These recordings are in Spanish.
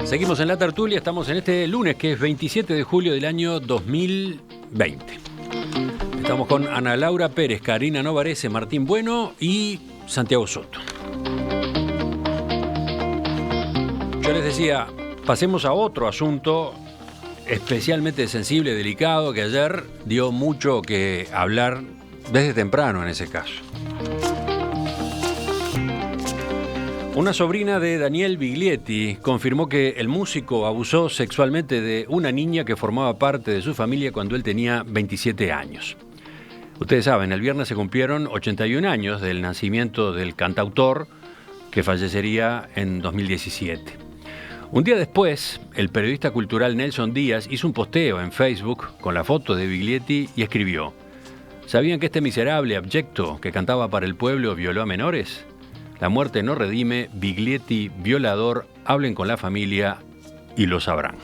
Seguimos en la tertulia, estamos en este lunes que es 27 de julio del año 2020. Estamos con Ana Laura Pérez, Karina Novarese, Martín Bueno y Santiago Soto. Yo les decía, pasemos a otro asunto especialmente sensible, delicado, que ayer dio mucho que hablar desde temprano en ese caso. Una sobrina de Daniel Biglietti confirmó que el músico abusó sexualmente de una niña que formaba parte de su familia cuando él tenía 27 años. Ustedes saben, el viernes se cumplieron 81 años del nacimiento del cantautor, que fallecería en 2017. Un día después, el periodista cultural Nelson Díaz hizo un posteo en Facebook con la foto de Biglietti y escribió: ¿sabían que este miserable abyecto que cantaba para el pueblo violó a menores? La muerte no redime, Biglietti violador, hablen con la familia y lo sabrán.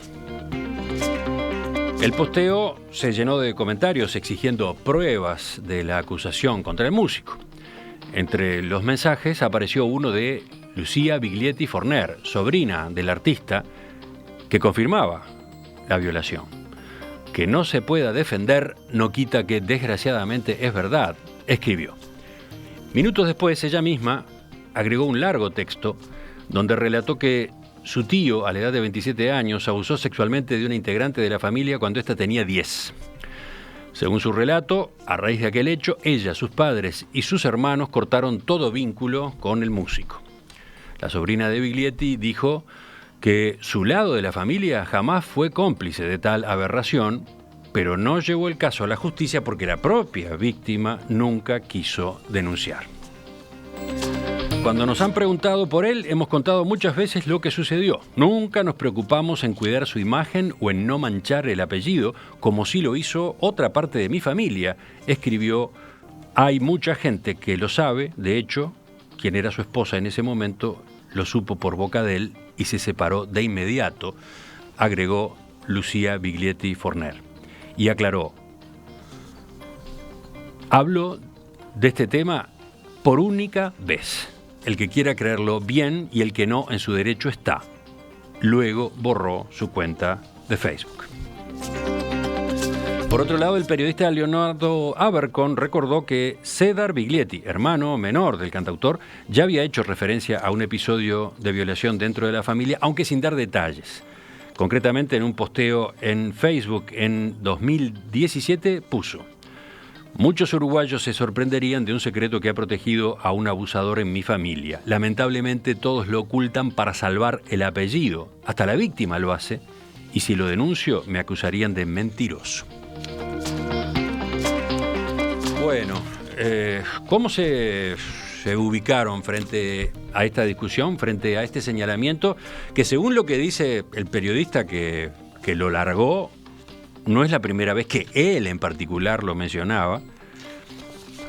El posteo se llenó de comentarios exigiendo pruebas de la acusación contra el músico. Entre los mensajes apareció uno de Lucía Biglietti Forner, sobrina del artista, que confirmaba la violación. Que no se pueda defender no quita que desgraciadamente es verdad, escribió. Minutos después, ella misma agregó un largo texto donde relató que su tío, a la edad de 27 años, abusó sexualmente de una integrante de la familia cuando ésta tenía 10. Según su relato, a raíz de aquel hecho, ella, sus padres y sus hermanos cortaron todo vínculo con el músico. La sobrina de Biglietti dijo que su lado de la familia jamás fue cómplice de tal aberración, pero no llevó el caso a la justicia porque la propia víctima nunca quiso denunciar. Cuando nos han preguntado por él, hemos contado muchas veces lo que sucedió. Nunca nos preocupamos en cuidar su imagen o en no manchar el apellido, como sí lo hizo otra parte de mi familia, escribió. Hay mucha gente que lo sabe, de hecho, quien era su esposa en ese momento lo supo por boca de él y se separó de inmediato, agregó Lucía Biglietti Forner. Y aclaró: hablo de este tema por única vez. El que quiera creerlo bien y el que no, en su derecho está. Luego borró su cuenta de Facebook. Por otro lado, el periodista Leonardo Abercon recordó que Cedar Biglietti, hermano menor del cantautor, ya había hecho referencia a un episodio de violación dentro de la familia, aunque sin dar detalles. Concretamente, en un posteo en Facebook en 2017 puso: muchos uruguayos se sorprenderían de un secreto que ha protegido a un abusador en mi familia. Lamentablemente todos lo ocultan para salvar el apellido. Hasta la víctima lo hace. Y si lo denuncio, me acusarían de mentiroso. Bueno, ¿cómo se ubicaron frente a esta discusión, frente a este señalamiento, que según lo que dice el periodista que lo largó, no es la primera vez que él en particular lo mencionaba?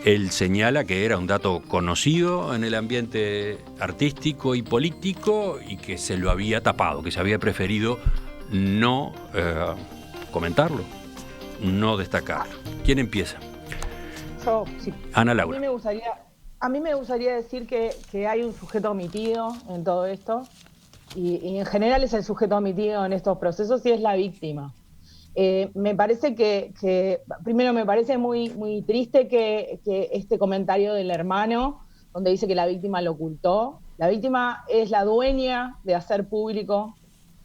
Él señala que era un dato conocido en el ambiente artístico y político y que se lo había tapado, que se había preferido no comentarlo, no destacarlo. ¿Quién empieza? Yo, sí. Ana Laura. A mí me gustaría decir que hay un sujeto omitido en todo esto y en general es el sujeto omitido en estos procesos y es la víctima. Me parece que primero me parece muy, muy triste que este comentario del hermano, donde dice que la víctima lo ocultó. La víctima es la dueña de hacer público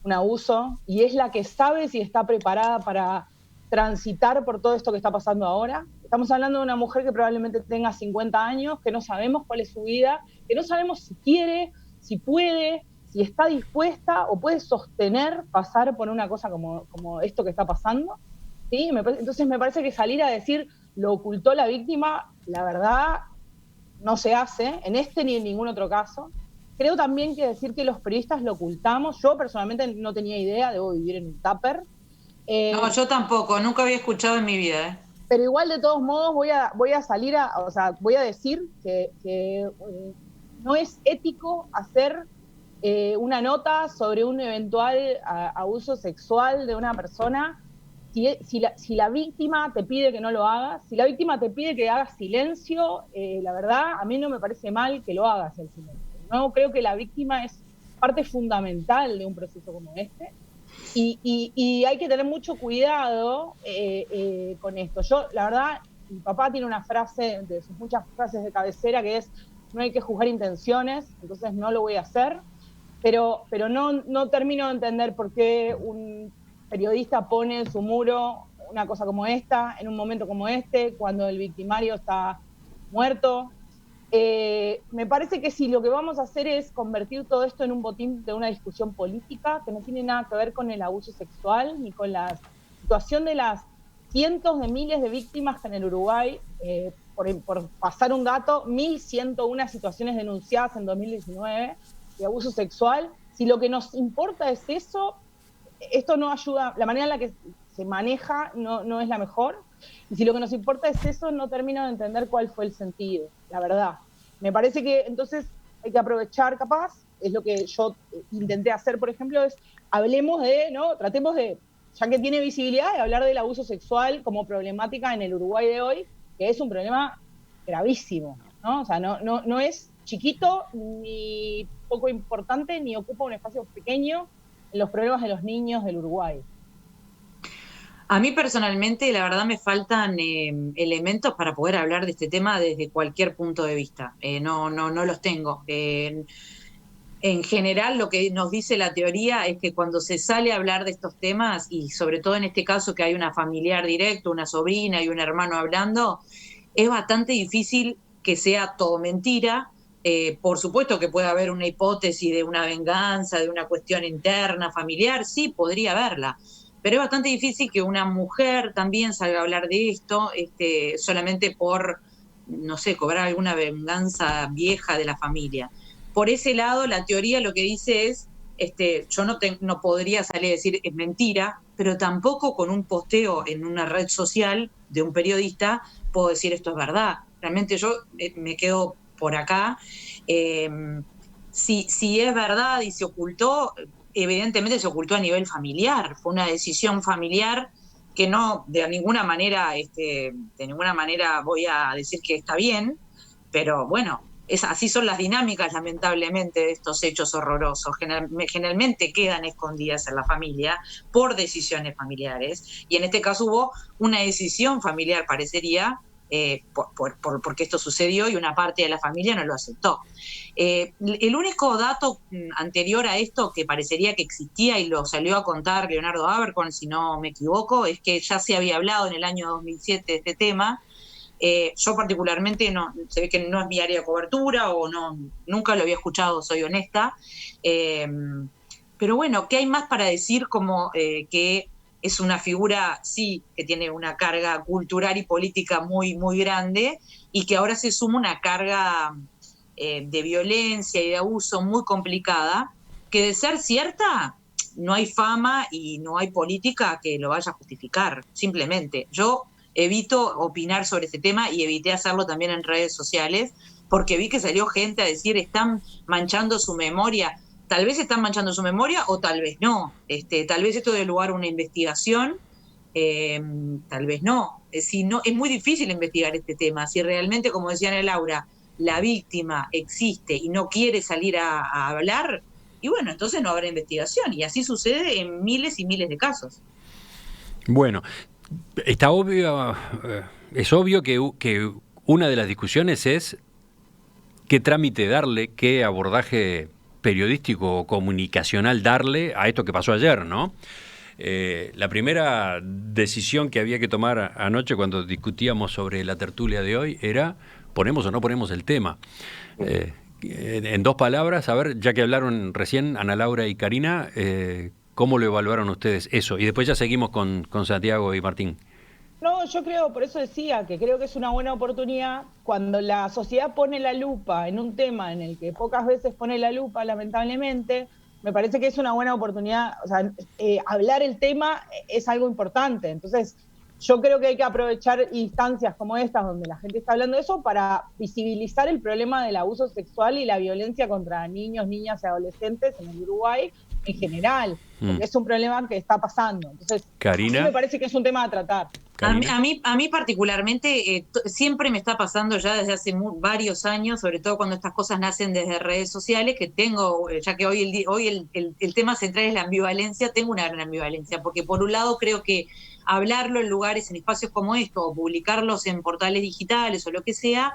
un abuso y es la que sabe si está preparada para transitar por todo esto que está pasando ahora. Estamos hablando de una mujer que probablemente tenga 50 años, que no sabemos cuál es su vida, que no sabemos si quiere, si puede, si está dispuesta o puede sostener pasar por una cosa como esto que está pasando. ¿Sí? Entonces me parece que salir a decir lo ocultó la víctima, la verdad no se hace en este ni en ningún otro caso. Creo también que decir que los periodistas lo ocultamos, yo personalmente no tenía idea, debo vivir en un tupper. No, yo tampoco, nunca había escuchado en mi vida. Pero igual de todos modos voy a salir voy a decir que no es ético hacer una nota sobre un eventual abuso sexual de una persona si la víctima te pide que no lo hagas, si la víctima te pide que hagas silencio, la verdad a mí no me parece mal que lo hagas el silencio. No creo que la víctima es parte fundamental de un proceso como este. Y hay que tener mucho cuidado con esto. Yo, la verdad, mi papá tiene una frase, de sus muchas frases de cabecera, que es: no hay que juzgar intenciones, entonces no lo voy a hacer. Pero no termino de entender por qué un periodista pone en su muro una cosa como esta, en un momento como este, cuando el victimario está muerto. Me parece que si lo que vamos a hacer es convertir todo esto en un botín de una discusión política que no tiene nada que ver con el abuso sexual ni con la situación de las cientos de miles de víctimas que en el Uruguay, por pasar un dato, 1.101 situaciones denunciadas en 2019 de abuso sexual. Si lo que nos importa es eso, esto no ayuda, la manera en la que se maneja no es la mejor. Y si lo que nos importa es eso, no termino de entender cuál fue el sentido, la verdad. Me parece que entonces hay que aprovechar, capaz, es lo que yo intenté hacer, por ejemplo, es hablemos de, ¿no? Tratemos de, ya que tiene visibilidad, de hablar del abuso sexual como problemática en el Uruguay de hoy, que es un problema gravísimo, ¿no? O sea, no es chiquito, ni poco importante, ni ocupa un espacio pequeño en los problemas de los niños del Uruguay. A mí personalmente, la verdad, me faltan elementos para poder hablar de este tema desde cualquier punto de vista. No los tengo. En general, lo que nos dice la teoría es que cuando se sale a hablar de estos temas, y sobre todo en este caso que hay una familiar directa, una sobrina y un hermano hablando, es bastante difícil que sea todo mentira. Por supuesto que puede haber una hipótesis de una venganza, de una cuestión interna, familiar, sí, podría haberla. Pero es bastante difícil que una mujer también salga a hablar de esto solamente por, no sé, cobrar alguna venganza vieja de la familia. Por ese lado, la teoría lo que dice es, yo no podría salir a decir es mentira, pero tampoco con un posteo en una red social de un periodista puedo decir esto es verdad. Realmente yo me quedo por acá. Si es verdad y se ocultó, evidentemente se ocultó a nivel familiar. Fue una decisión familiar que no de ninguna manera voy a decir que está bien, pero bueno, así son las dinámicas, lamentablemente, de estos hechos horrorosos. Generalmente quedan escondidas en la familia por decisiones familiares, y en este caso hubo una decisión familiar, parecería, porque esto sucedió y una parte de la familia no lo aceptó. El único dato anterior a esto que parecería que existía, y lo salió a contar Leonardo Abercorn, si no me equivoco, es que ya se había hablado en el año 2007 de este tema. Yo particularmente se ve que no es mi área de cobertura o nunca lo había escuchado, soy honesta. Pero bueno, ¿qué hay más para decir? Como que es una figura, sí, que tiene una carga cultural y política muy, muy grande, y que ahora se suma una carga de violencia y de abuso muy complicada, que de ser cierta, no hay fama y no hay política que lo vaya a justificar, simplemente. Yo evito opinar sobre este tema y evité hacerlo también en redes sociales, porque vi que salió gente a decir están manchando su memoria. Tal vez están manchando su memoria o tal vez no. Tal vez esto dé lugar a una investigación, tal vez no. Es muy difícil investigar este tema. Si realmente, como decía Ana Laura, la víctima existe y no quiere salir a hablar, y bueno, entonces no habrá investigación. Y así sucede en miles y miles de casos. Bueno, está obvio, es obvio que una de las discusiones es qué trámite darle, qué abordaje periodístico o comunicacional darle a esto que pasó ayer, ¿no? La primera decisión que había que tomar anoche cuando discutíamos sobre la tertulia de hoy era: ¿ponemos o no ponemos el tema? En dos palabras, a ver, ya que hablaron recién Ana Laura y Karina, ¿cómo lo evaluaron ustedes eso? Y después ya seguimos con Santiago y Martín. No, yo creo, por eso decía que creo que es una buena oportunidad cuando la sociedad pone la lupa en un tema en el que pocas veces pone la lupa, lamentablemente. Me parece que es una buena oportunidad, o sea, hablar el tema es algo importante. Entonces, yo creo que hay que aprovechar instancias como estas, donde la gente está hablando de eso, para visibilizar el problema del abuso sexual y la violencia contra niños, niñas y adolescentes en el Uruguay en general, porque es un problema que está pasando. Entonces, Karina, a mí me parece que es un tema a tratar. Karina. A mí particularmente siempre me está pasando ya desde hace varios años, sobre todo cuando estas cosas nacen desde redes sociales, que tengo, ya que hoy el tema central es la ambivalencia, tengo una gran ambivalencia, porque por un lado creo que hablarlo en lugares, en espacios como esto, o publicarlos en portales digitales o lo que sea,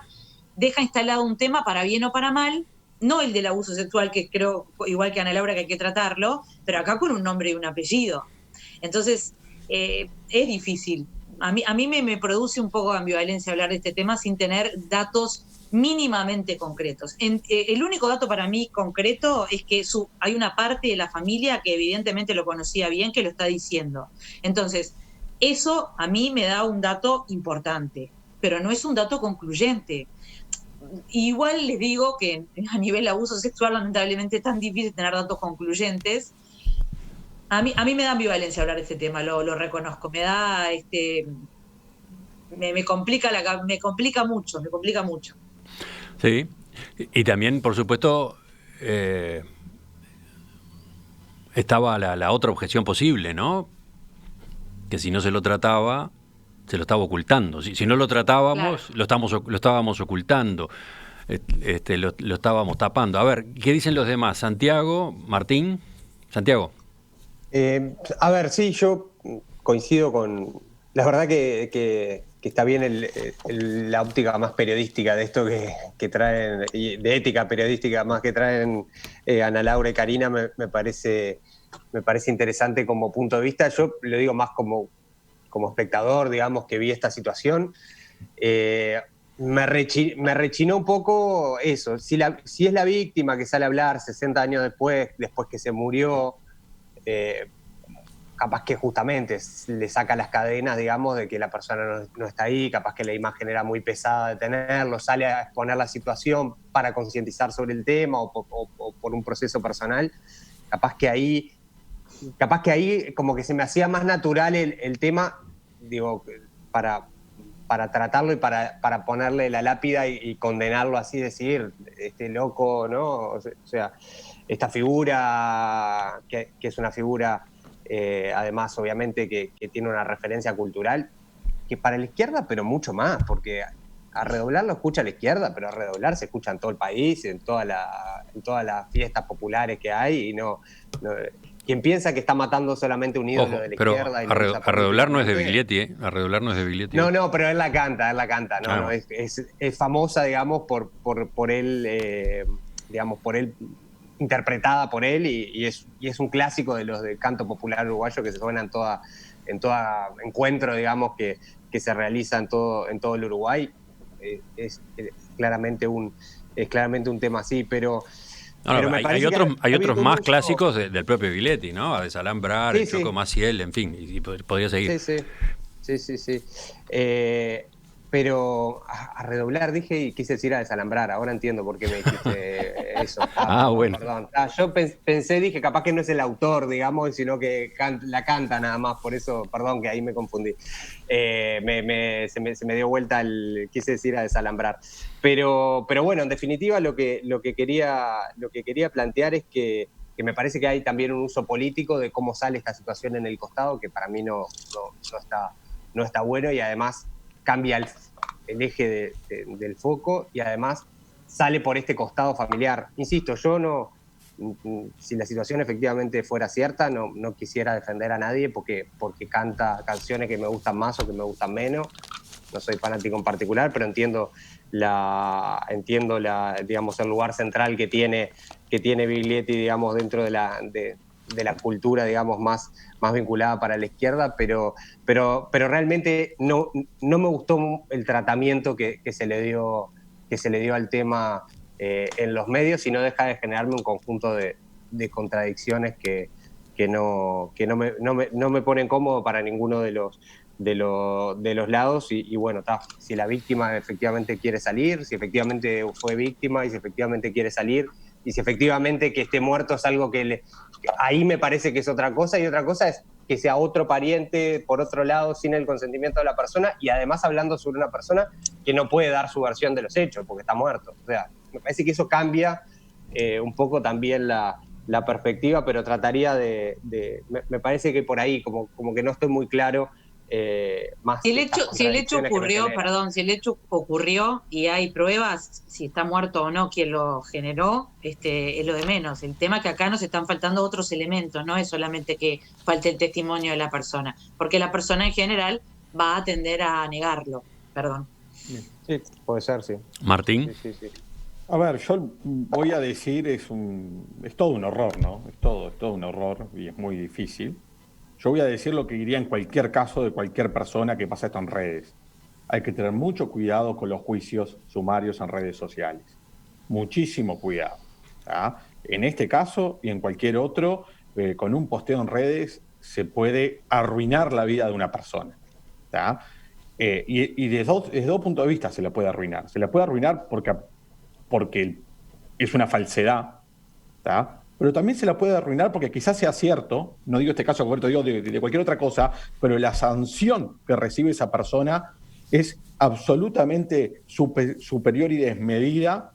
deja instalado un tema para bien o para mal, no el del abuso sexual, que creo, igual que Ana Laura, que hay que tratarlo, pero acá con un nombre y un apellido. Entonces, es difícil. A mí me produce un poco de ambivalencia hablar de este tema sin tener datos mínimamente concretos. El único dato para mí concreto es que hay una parte de la familia que evidentemente lo conocía bien, que lo está diciendo. Entonces, eso a mí me da un dato importante, pero no es un dato concluyente. Igual les digo que a nivel abuso sexual lamentablemente es tan difícil tener datos concluyentes. A mí me da ambivalencia hablar de este tema, lo reconozco. Me da, me complica mucho, me complica mucho. Sí, y también, por supuesto, estaba la otra objeción posible, ¿no? Que si no se lo trataba, se lo estaba ocultando. Si no lo tratábamos, claro, lo estábamos ocultando, lo estábamos tapando. A ver, ¿qué dicen los demás? Santiago, Martín. Santiago. A ver, sí, yo coincido con... La verdad que está bien la óptica más periodística de esto que traen, y de ética periodística más que traen Ana Laura y Karina, me parece interesante como punto de vista. Yo lo digo más como espectador, digamos, que vi esta situación. Me rechinó un poco eso. Si es la víctima que sale a hablar 60 años después que se murió, capaz que justamente le saca las cadenas, digamos, de que la persona no está ahí, capaz que la imagen era muy pesada de tenerlo, sale a exponer la situación para concientizar sobre el tema o por un proceso personal, capaz que ahí como que se me hacía más natural el tema, digo, para tratarlo y para ponerle la lápida y condenarlo así, decir, este loco, ¿no? O sea, esta figura, que es una figura, además, obviamente, que tiene una referencia cultural, que para la izquierda, pero mucho más, porque a Redoblar lo escucha la izquierda, pero a Redoblar se escucha en todo el país, en todas las fiestas populares que hay, y no quien piensa que está matando solamente un ídolo de la izquierda... Y a Redoblar no es de Biglietti, ¿eh? A Redoblar no es de Biglietti. No, pero él la canta, ¿no? Es famosa, digamos, por él, digamos, por él, interpretada por él, y es un clásico de los del canto popular uruguayo que se suena en toda encuentro, digamos, que se realiza en todo el Uruguay. Es claramente un tema así, pero hay otros más clásicos del propio Biglietti, ¿no? A Desalambrar, sí, el Choco Maciel, en fin, y podría seguir. Sí. Pero a Redoblar dije y quise decir a Desalambrar, ahora entiendo por qué me dijiste eso. Bueno. Perdón. Yo dije, capaz que no es el autor, digamos, sino que la canta nada más, por eso, perdón, que ahí me confundí. Se me dio vuelta quise decir a Desalambrar. Pero bueno, en definitiva lo que quería plantear es que me parece que hay también un uso político de cómo sale esta situación en el costado, que para mí no está bueno, y además cambia el eje del foco, y además sale por este costado familiar. Insisto, yo si la situación efectivamente fuera cierta, no quisiera defender a nadie porque canta canciones que me gustan más o que me gustan menos. No soy fanático en particular, pero entiendo digamos, el lugar central que tiene Biglietti, digamos, dentro de la cultura, digamos, más vinculada para la izquierda, pero realmente no me gustó el tratamiento que se le dio al tema en los medios, y no deja de generarme un conjunto de contradicciones que no me ponen cómodo para ninguno de los lados, y bueno, si la víctima efectivamente quiere salir, si efectivamente fue víctima y si efectivamente quiere salir, y si efectivamente que esté muerto es algo que ahí me parece que es otra cosa, y otra cosa es que sea otro pariente por otro lado sin el consentimiento de la persona, y además hablando sobre una persona que no puede dar su versión de los hechos porque está muerto. O sea, me parece que eso cambia un poco también la perspectiva, pero trataría me parece que por ahí como que no estoy muy claro más... Si el hecho ocurrió, que perdón, si el hecho ocurrió y hay pruebas, si está muerto o no quien lo generó, es lo de menos. El tema es que acá nos están faltando otros elementos, no es solamente que falte el testimonio de la persona, porque la persona en general va a tender a negarlo. Perdón. Sí, puede ser, sí. Martín. Sí. A ver, yo voy a decir, es todo un horror, ¿no? Es todo un horror y es muy difícil. Yo voy a decir lo que diría en cualquier caso de cualquier persona que pasa esto en redes. Hay que tener mucho cuidado con los juicios sumarios en redes sociales. Muchísimo cuidado. ¿Tá? En este caso y en cualquier otro, con un posteo en redes se puede arruinar la vida de una persona. ¿Tá? Y desde dos puntos de vista se la puede arruinar. Se la puede arruinar porque es una falsedad, ¿tá? Pero también se la puede arruinar porque quizás sea cierto, no digo este caso concreto, digo de cualquier otra cosa, pero la sanción que recibe esa persona es absolutamente superior y desmedida,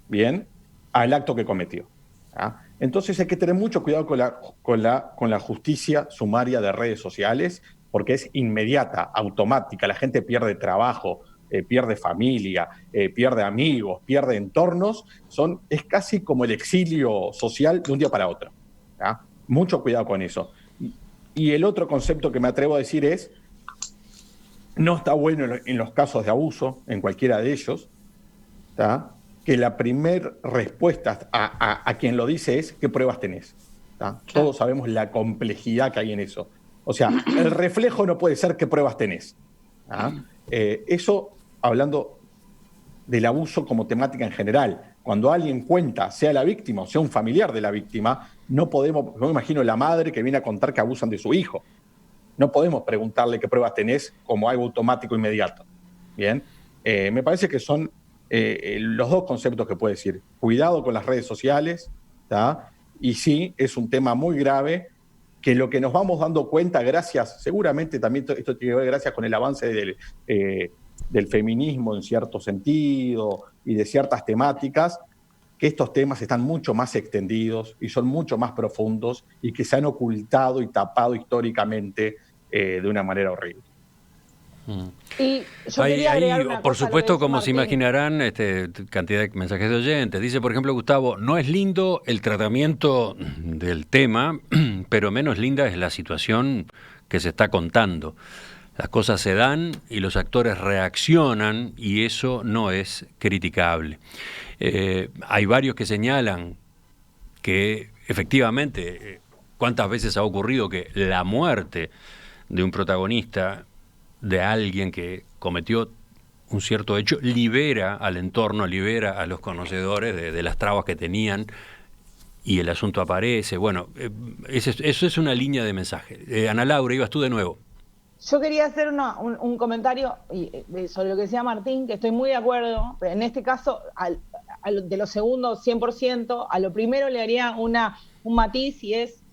¿bien?, al acto que cometió. ¿Tá? Entonces hay que tener mucho cuidado con la justicia sumaria de redes sociales, porque es inmediata, automática, la gente pierde trabajo, pierde familia, pierde amigos, pierde entornos, es casi como el exilio social de un día para otro. ¿Tá? Mucho cuidado con eso. Y el otro concepto que me atrevo a decir es, no está bueno en los casos de abuso, en cualquiera de ellos, ¿tá?, que la primer respuesta a quien lo dice es ¿qué pruebas tenés? ¿Tá? Claro. Todos sabemos la complejidad que hay en eso. O sea, el reflejo no puede ser ¿qué pruebas tenés? ¿Tá? Eso hablando del abuso como temática en general. Cuando alguien cuenta, sea la víctima o sea un familiar de la víctima, no me imagino la madre que viene a contar que abusan de su hijo. No podemos preguntarle qué pruebas tenés como algo automático inmediato. Bien, me parece que son los dos conceptos que puedo decir. Cuidado con las redes sociales, ¿tá? Y sí, es un tema muy grave que lo que nos vamos dando cuenta, seguramente también esto tiene que ver gracias con el avance del feminismo en cierto sentido y de ciertas temáticas, que estos temas están mucho más extendidos y son mucho más profundos y que se han ocultado y tapado históricamente de una manera horrible. Y yo quería agregar una por cosa, supuesto, como Martín. se imaginarán, cantidad de mensajes de oyentes. Dice, por ejemplo, Gustavo, no es lindo el tratamiento del tema, pero menos linda es la situación que se está contando. Las cosas se dan y los actores reaccionan y eso no es criticable. Hay varios que señalan que efectivamente, ¿cuántas veces ha ocurrido que la muerte de un protagonista, de alguien que cometió un cierto hecho, libera al entorno, libera a los conocedores de las trabas que tenían y el asunto aparece? Bueno, eso es una línea de mensaje. Ana Laura, ibas tú de nuevo. Yo quería hacer un comentario sobre lo que decía Martín, que estoy muy de acuerdo. En este caso, de los segundos 100%, a lo primero le haría un matiz y es,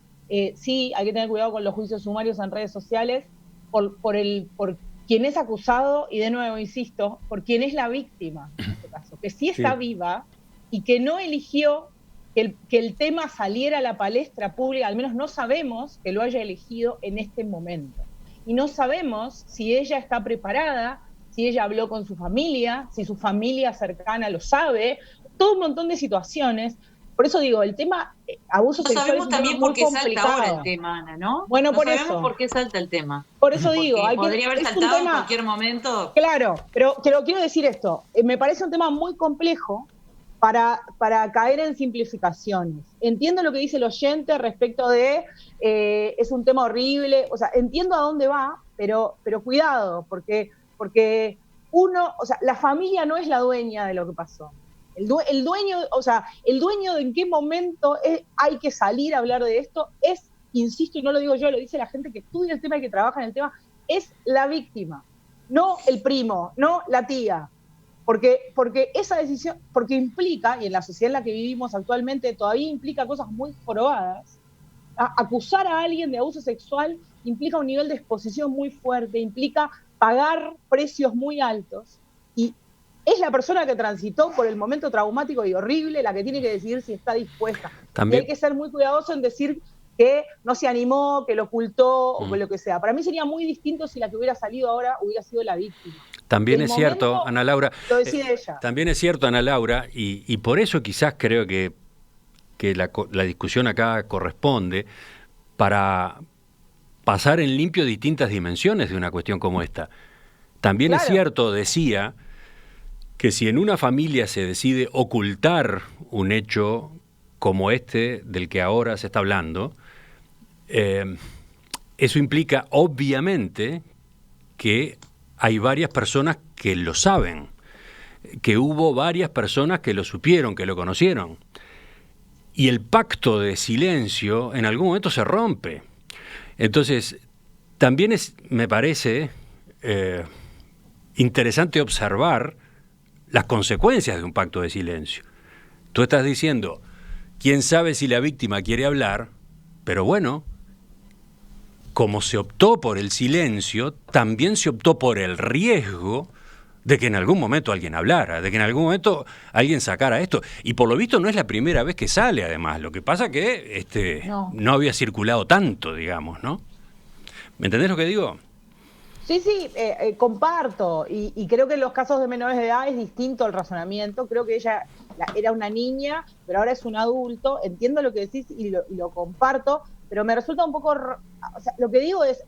sí, hay que tener cuidado con los juicios sumarios en redes sociales, por quien es acusado y, de nuevo, insisto, por quien es la víctima, en este caso, que sí está viva y que no eligió que el tema saliera a la palestra pública, al menos no sabemos que lo haya elegido en este momento. Y no sabemos si ella está preparada, si ella habló con su familia, si su familia cercana lo sabe, todo un montón de situaciones. Por eso digo, el tema abuso sexual es sabemos también por qué salta ahora el tema, Ana, ¿no? Bueno, no por sabemos eso. por qué salta el tema. Por eso digo, podría haber saltado en cualquier momento. Claro, pero quiero decir esto, me parece un tema muy complejo para caer en simplificaciones. Entiendo lo que dice el oyente respecto de es un tema horrible, o sea, entiendo a dónde va, pero cuidado, porque uno, o sea, la familia no es la dueña de lo que pasó. El dueño de en qué momento hay que salir a hablar de esto es, insisto, y no lo digo yo, lo dice la gente que estudia el tema y que trabaja en el tema, es la víctima, no el primo, no la tía. Porque esa decisión, porque implica, y en la sociedad en la que vivimos actualmente todavía implica cosas muy jorobadas, acusar a alguien de abuso sexual implica un nivel de exposición muy fuerte, implica pagar precios muy altos, y es la persona que transitó por el momento traumático y horrible la que tiene que decidir si está dispuesta. También. Y hay que ser muy cuidadoso en decir que no se animó, que lo ocultó o que lo que sea. Para mí sería muy distinto si la que hubiera salido ahora hubiera sido la víctima. También es cierto, Ana Laura. Lo decide ella. También es cierto, Ana Laura, y por eso quizás creo que la discusión acá corresponde para pasar en limpio distintas dimensiones de una cuestión como esta. También es cierto, decía, que si en una familia se decide ocultar un hecho como este del que ahora se está hablando, eso implica obviamente que hay varias personas que lo saben, que hubo varias personas que lo supieron, que lo conocieron. Y el pacto de silencio en algún momento se rompe. Entonces, también me parece interesante observar las consecuencias de un pacto de silencio. Tú estás diciendo, quién sabe si la víctima quiere hablar, pero bueno, como se optó por el silencio, también se optó por el riesgo de que en algún momento alguien hablara, de que en algún momento alguien sacara esto. Y por lo visto no es la primera vez que sale, además. Lo que pasa que no había circulado tanto, digamos, ¿no? ¿Me entendés lo que digo? Sí, comparto. Y creo que en los casos de menores de edad es distinto el razonamiento. Creo que ella era una niña, pero ahora es un adulto. Entiendo lo que decís y lo comparto, pero me resulta un poco... O sea, lo que digo es,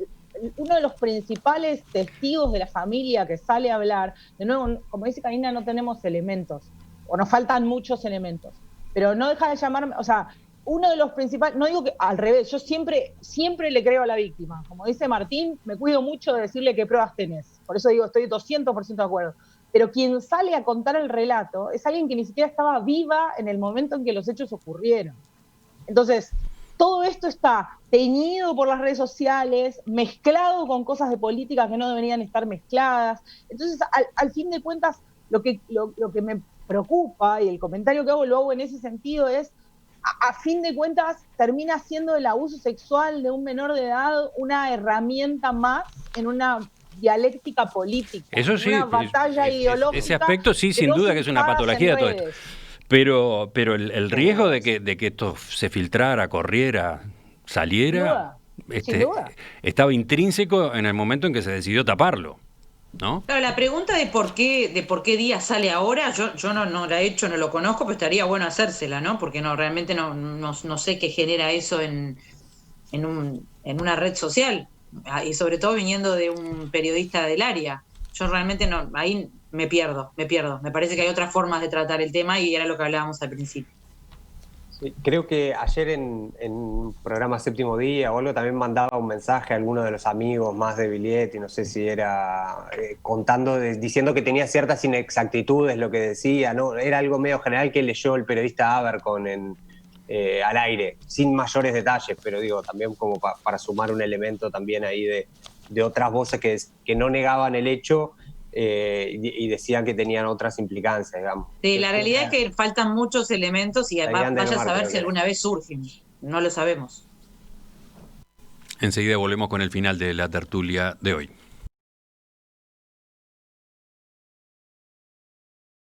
uno de los principales testigos de la familia que sale a hablar, de nuevo, como dice Karina, no tenemos elementos, o nos faltan muchos elementos, pero no deja de llamarme, o sea, uno de los principales, no digo que al revés, yo siempre le creo a la víctima. Como dice Martín, me cuido mucho de decirle qué pruebas tenés. Por eso digo, estoy 200% de acuerdo. Pero quien sale a contar el relato es alguien que ni siquiera estaba viva en el momento en que los hechos ocurrieron. Entonces, todo esto está teñido por las redes sociales, mezclado con cosas de política que no deberían estar mezcladas. Entonces, al fin de cuentas, lo que me preocupa, y el comentario que lo hago en ese sentido es, a fin de cuentas, termina siendo el abuso sexual de un menor de edad una herramienta más en una dialéctica política, eso sí, una batalla ideológica. Ese aspecto sí, sin duda que es una patología de todo esto. Pero el riesgo de que esto se filtrara, corriera, saliera, sin duda. Estaba intrínseco en el momento en que se decidió taparlo, ¿no? Claro, la pregunta de por qué Díaz sale ahora, yo no la he hecho, no lo conozco, pero estaría bueno hacérsela, ¿no? Porque realmente no sé qué genera eso en una red social, y sobre todo viniendo de un periodista del área. Yo realmente ahí me pierdo. Me parece que hay otras formas de tratar el tema y era lo que hablábamos al principio. Sí, creo que ayer en un programa Séptimo Día o algo también mandaba un mensaje a alguno de los amigos más de Biglietti, no sé si era diciendo que tenía ciertas inexactitudes lo que decía, ¿no? Era algo medio general que leyó el periodista Abercon al aire, sin mayores detalles, pero digo, también como para sumar un elemento también ahí de otras voces que no negaban el hecho y decían que tenían otras implicancias, digamos. Sí, la realidad es que faltan muchos elementos y vaya a saber si alguna vez surgen. No lo sabemos. Enseguida volvemos con el final de la tertulia de hoy.